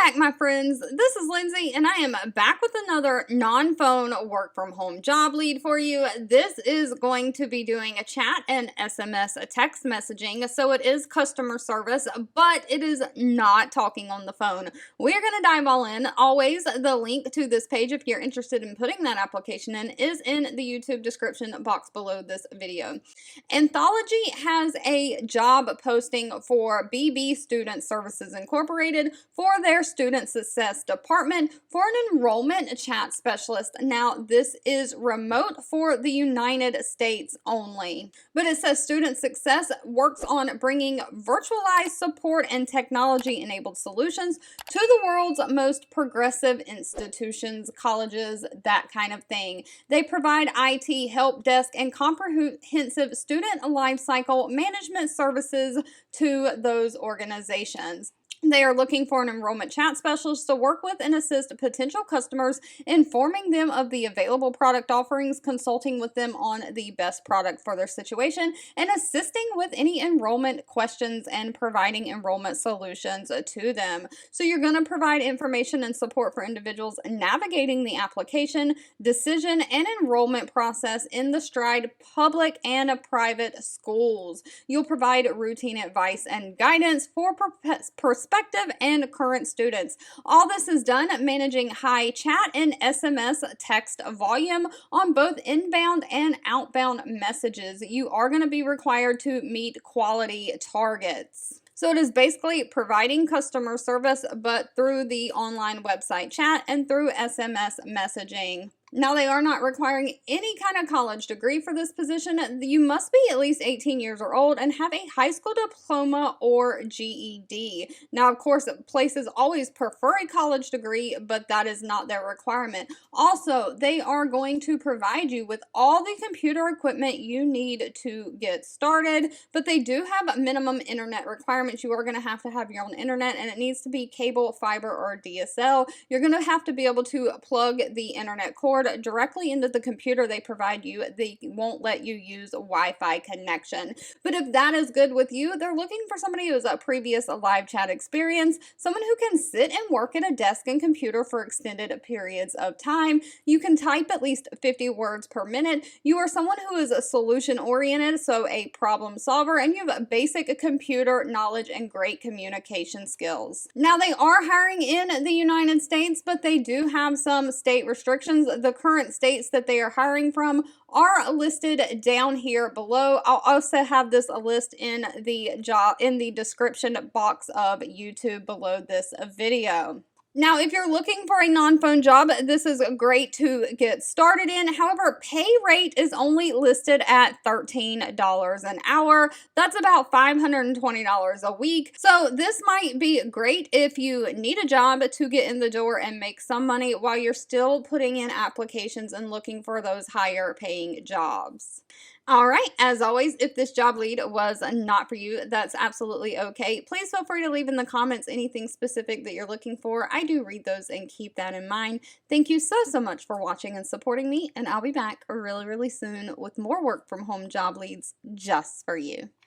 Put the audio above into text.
back, my friends. This is Lindsay, and I am back with another non-phone work-from-home job lead for you. This is going to be doing a chat and SMS text messaging, so it is customer service, but it is not talking on the phone. We're going to dive all in. Always, the link to this page, if you're interested in putting that application in, is in the YouTube description box below this video. Anthology has a job posting for BB Student Services Incorporated for their Student Success Department for an Enrollment Chat Specialist. Now, this is remote for the United States only, but it says Student Success works on bringing virtualized support and technology-enabled solutions to the world's most progressive institutions, colleges, that kind of thing. They provide IT, help desk, and comprehensive student lifecycle management services to those organizations. They are looking for an enrollment chat specialist to work with and assist potential customers, informing them of the available product offerings, consulting with them on the best product for their situation, and assisting with any enrollment questions and providing enrollment solutions to them. So you're going to provide information and support for individuals navigating the application, decision, and enrollment process in the Stride public and private schools. You'll provide routine advice and guidance for prospective and current students. All this is done managing high chat and SMS text volume on both inbound and outbound messages. You are going to be required to meet quality targets. So it is basically providing customer service, but through the online website chat and through SMS messaging. Now, they are not requiring any kind of college degree for this position. You must be at least 18 years or old and have a high school diploma or GED. Now, of course, places always prefer a college degree, but that is not their requirement. Also, they are going to provide you with all the computer equipment you need to get started, but they do have minimum internet requirements. You are going to have your own internet, and it needs to be cable, fiber, or DSL. You're going to have to be able to plug the internet cord directly into the computer they provide you. They won't let you use a Wi-Fi connection. But if that is good with you, they're looking for somebody who has a previous live chat experience, someone who can sit and work at a desk and computer for extended periods of time. You can type at least 50 words per minute. You are someone who is a solution oriented, so a problem solver, and you have basic computer knowledge and great communication skills. Now, they are hiring in the United States, but they do have some state restrictions. The current states that they are hiring from are listed down here below. I'll also have this list in the description box of YouTube below this video. Now, if you're looking for a non-phone job, this is great to get started in. However, pay rate is only listed at $13 an hour. That's about $520 a week. So this might be great if you need a job to get in the door and make some money while you're still putting in applications and looking for those higher paying jobs. All right, as always, if this job lead was not for you, that's absolutely okay. Please feel free to leave in the comments anything specific that you're looking for. I do read those and keep that in mind. Thank you so much for watching and supporting me, and I'll be back really soon with more work from home job leads just for you.